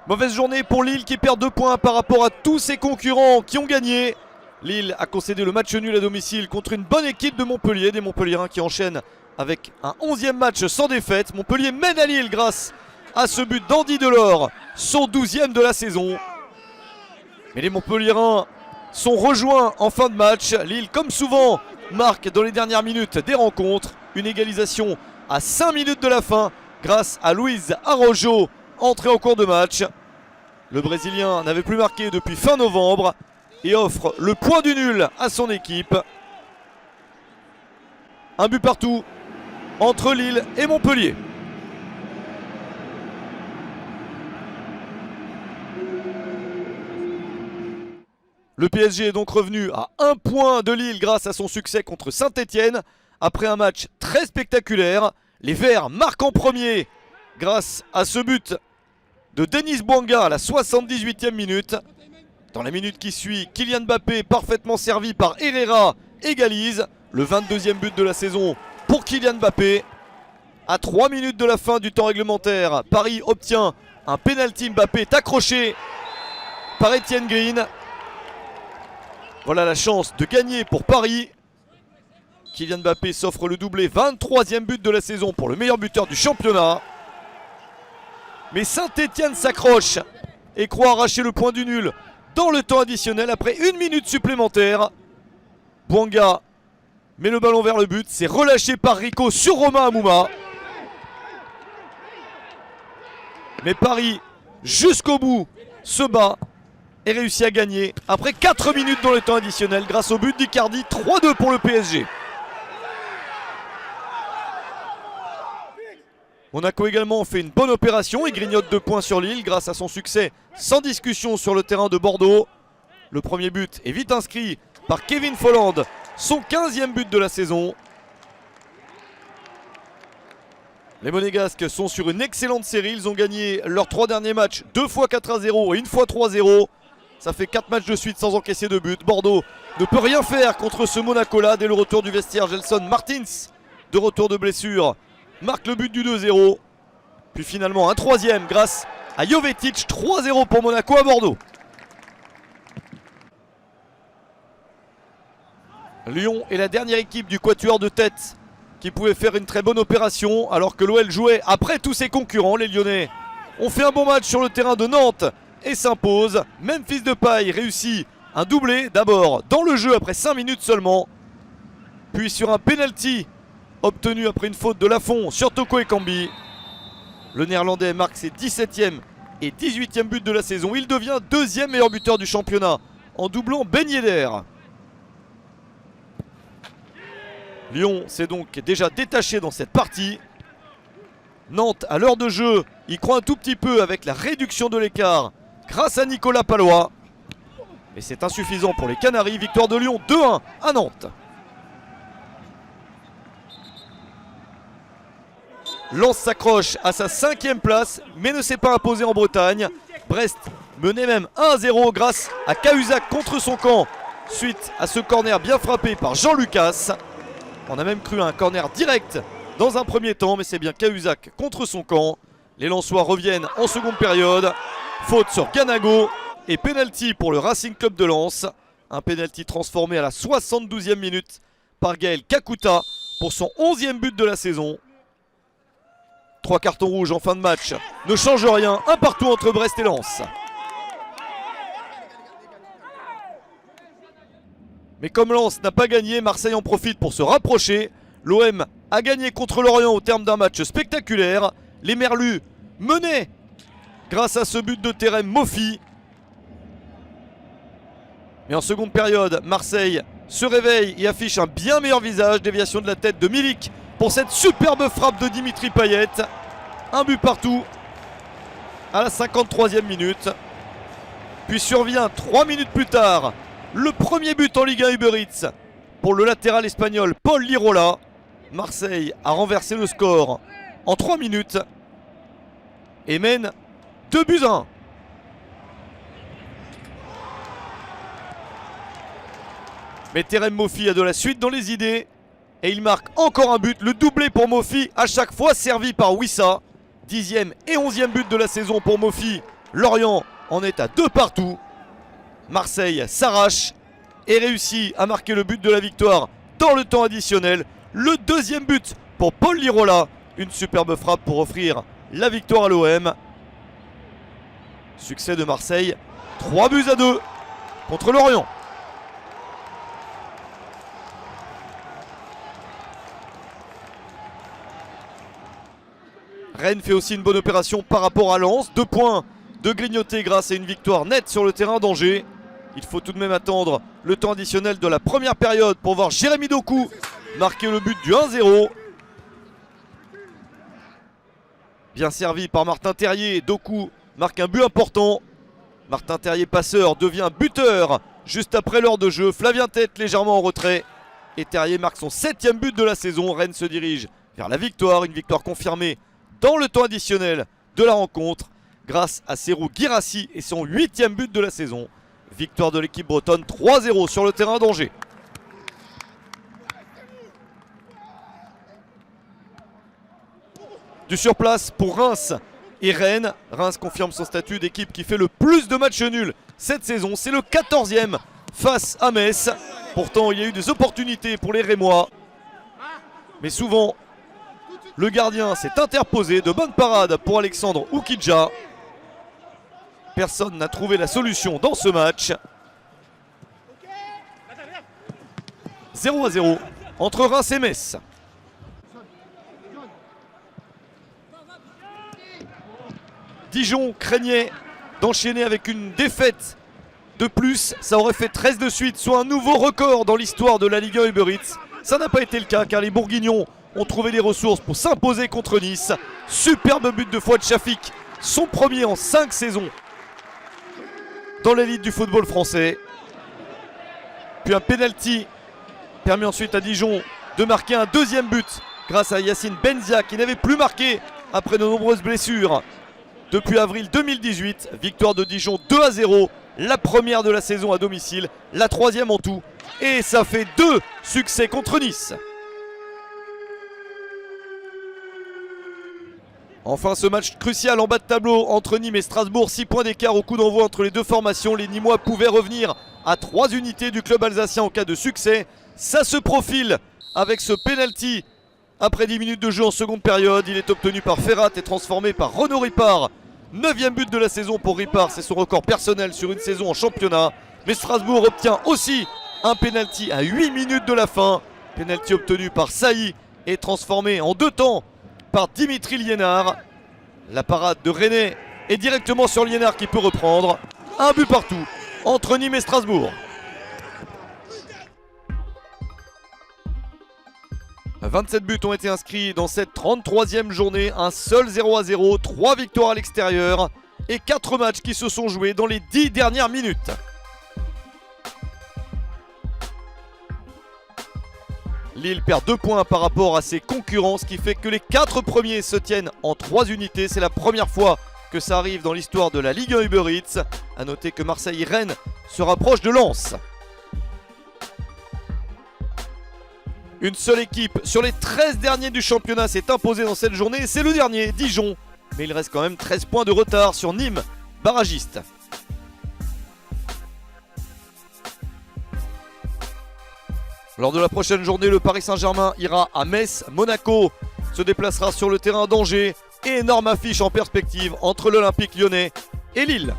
Mauvaise journée pour Lille qui perd 2 points par rapport à tous ses concurrents qui ont gagné. Lille a concédé le match nul à domicile contre une bonne équipe de Montpellier, des Montpelliérains qui enchaînent avec un 11e match sans défaite. Montpellier mène à Lille grâce à ce but d'Andy Delors, son 12e de la saison. Mais les Montpelliérains sont rejoints en fin de match. Lille, comme souvent, marque dans les dernières minutes des rencontres. Une égalisation à 5 minutes de la fin grâce à Luis Araujo, entré en cours de match. Le Brésilien n'avait plus marqué depuis fin novembre et offre le point du nul à son équipe. Un but partout entre Lille et Montpellier. Le PSG est donc revenu à 1 point de Lille grâce à son succès contre Saint-Etienne. Après un match très spectaculaire, les Verts marquent en premier grâce à ce but de Denis Bouanga à la 78e minute. Dans la minute qui suit, Kylian Mbappé, parfaitement servi par Herrera, égalise. Le 22e but de la saison pour Kylian Mbappé. À 3 minutes de la fin du temps réglementaire, Paris obtient un penalty. Mbappé est accroché par Etienne Green. Voilà la chance de gagner pour Paris. Kylian Mbappé s'offre le doublé, 23e but de la saison pour le meilleur buteur du championnat. Mais Saint-Etienne s'accroche et croit arracher le point du nul dans le temps additionnel après 1 minute supplémentaire. Bouanga met le ballon vers le but, c'est relâché par Rico sur Romain Amouma. Mais Paris, jusqu'au bout, se bat et réussit à gagner après 4 minutes dans le temps additionnel grâce au but d'Icardi. 3-2 pour le PSG. Monaco également fait une bonne opération et grignote 2 points sur Lille grâce à son succès sans discussion sur le terrain de Bordeaux. Le premier but est vite inscrit par Kevin Folland, son 15e but de la saison. Les Monégasques sont sur une excellente série, ils ont gagné leurs 3 derniers matchs 2 fois 4-0 et 1 fois 3-0. Ça fait 4 matchs de suite sans encaisser de but. Bordeaux ne peut rien faire contre ce Monaco-là. Dès le retour du vestiaire, Gelson Martins, de retour de blessure, marque le but du 2-0. Puis finalement un 3e grâce à Jovetic. 3-0 pour Monaco à Bordeaux. Lyon est la dernière équipe du quatuor de tête qui pouvait faire une très bonne opération alors que l'OL jouait après tous ses concurrents. Les Lyonnais ont fait un bon match sur le terrain de Nantes et s'impose. Memphis Depay réussit un doublé, d'abord dans le jeu après 5 minutes seulement, puis sur un penalty obtenu après une faute de Lafont sur Toko Ekambi. Le Néerlandais marque ses 17e et 18e buts de la saison. Il devient 2e meilleur buteur du championnat en doublant Ben Yedder. Lyon s'est donc déjà détaché dans cette partie. Nantes, à l'heure de jeu, y croit un tout petit peu avec la réduction de l'écart grâce à Nicolas Pallois. Mais c'est insuffisant pour les Canaries. Victoire de Lyon 2-1 à Nantes. Lens s'accroche à sa 5e place mais ne s'est pas imposé en Bretagne. Brest menait même 1-0 grâce à Cahuzac contre son camp suite à ce corner bien frappé par Jean Lucas. On a même cru à un corner direct dans un premier temps, mais c'est bien Cahuzac contre son camp. Les Lensois reviennent en seconde période. Faute sur Ganago et penalty pour le Racing Club de Lens. Un penalty transformé à la 72e minute par Gaël Kakuta pour son 11e but de la saison. 3 cartons rouges en fin de match ne change rien. Un partout entre Brest et Lens. Mais comme Lens n'a pas gagné, Marseille en profite pour se rapprocher. L'OM a gagné contre Lorient au terme d'un match spectaculaire. Les Merlus menaient grâce à ce but de Terem Moffi. Mais en seconde période, Marseille se réveille et affiche un bien meilleur visage. Déviation de la tête de Milik pour cette superbe frappe de Dimitri Payet. Un but partout à la 53e minute. Puis survient 3 minutes plus tard le premier but en Ligue 1 Uber Eats pour le latéral espagnol Paul Lirola. Marseille a renversé le score en 3 minutes et mène 2-1. Mais Terem Moffi a de la suite dans les idées et il marque encore un but. Le doublé pour Moffi, à chaque fois servi par Wissa. 10e et 11e but de la saison pour Moffi Lorient en est à 2 partout. Marseille s'arrache et réussit à marquer le but de la victoire dans le temps additionnel. Le deuxième but pour Paul Lirola. Une superbe frappe pour offrir la victoire à l'OM. Succès de Marseille, 3-2 contre Lorient. Rennes fait aussi une bonne opération par rapport à Lens. 2 points de grignoter grâce à une victoire nette sur le terrain d'Angers. Il faut tout de même attendre le temps additionnel de la première période pour voir Jérémy Doku marquer le but du 1-0. Bien servi par Martin Terrier, Doku marque un but important. Martin Terrier, passeur, devient buteur juste après l'heure de jeu. Flavien Tête légèrement en retrait. Et Terrier marque son 7e but de la saison. Rennes se dirige vers la victoire, une victoire confirmée dans le temps additionnel de la rencontre grâce à Serhou Guirassy et son 8e but de la saison. Victoire de l'équipe bretonne 3-0 sur le terrain d'Angers. Du surplace pour Reims et Rennes. Reims confirme son statut d'équipe qui fait le plus de matchs nuls cette saison. C'est le 14e face à Metz. Pourtant, il y a eu des opportunités pour les Rémois. Mais souvent, le gardien s'est interposé. De bonnes parades pour Alexandre Oukidja. Personne n'a trouvé la solution dans ce match. 0-0 entre Reims et Metz. Dijon craignait d'enchaîner avec une défaite de plus. Ça aurait fait 13 de suite, soit un nouveau record dans l'histoire de la Ligue 1 Uber Eats. Ça n'a pas été le cas car les Bourguignons ont trouvé les ressources pour s'imposer contre Nice. Superbe but de Fouad Chafik, son premier en 5 saisons dans l'élite du football français. Puis un penalty permet ensuite à Dijon de marquer un deuxième but grâce à Yacine Benzia qui n'avait plus marqué après de nombreuses blessures depuis avril 2018. Victoire de Dijon 2-0, la première de la saison à domicile, la 3e en tout. Et ça fait 2 succès contre Nice. Enfin, ce match crucial en bas de tableau entre Nîmes et Strasbourg. 6 points d'écart au coup d'envoi entre les deux formations. Les Nîmois pouvaient revenir à 3 unités du club alsacien en cas de succès. Ça se profile avec ce penalty après 10 minutes de jeu en seconde période. Il est obtenu par Ferrat et transformé par Renaud Ripard. 9e but de la saison pour Ripard. C'est son record personnel sur une saison en championnat. Mais Strasbourg obtient aussi un penalty à 8 minutes de la fin. Penalty obtenu par Saï et transformé en 2 temps par Dimitri Liénard. La parade de René est directement sur Liénard qui peut reprendre. Un but partout entre Nîmes et Strasbourg. 27 buts ont été inscrits dans cette 33e journée. Un seul 0-0, 3 victoires à l'extérieur et 4 matchs qui se sont joués dans les 10 dernières minutes. Lille perd 2 points par rapport à ses concurrents, ce qui fait que les 4 premiers se tiennent en 3 unités. C'est la première fois que ça arrive dans l'histoire de la Ligue 1 Uber Eats. A noter que Marseille et Rennes se rapprochent de Lens. Une seule équipe sur les 13 derniers du championnat s'est imposée dans cette journée. C'est le dernier, Dijon. Mais il reste quand même 13 points de retard sur Nîmes, barragiste. Lors de la prochaine journée, le Paris Saint-Germain ira à Metz. Monaco se déplacera sur le terrain d'Angers. Et énorme affiche en perspective entre l'Olympique Lyonnais et Lille.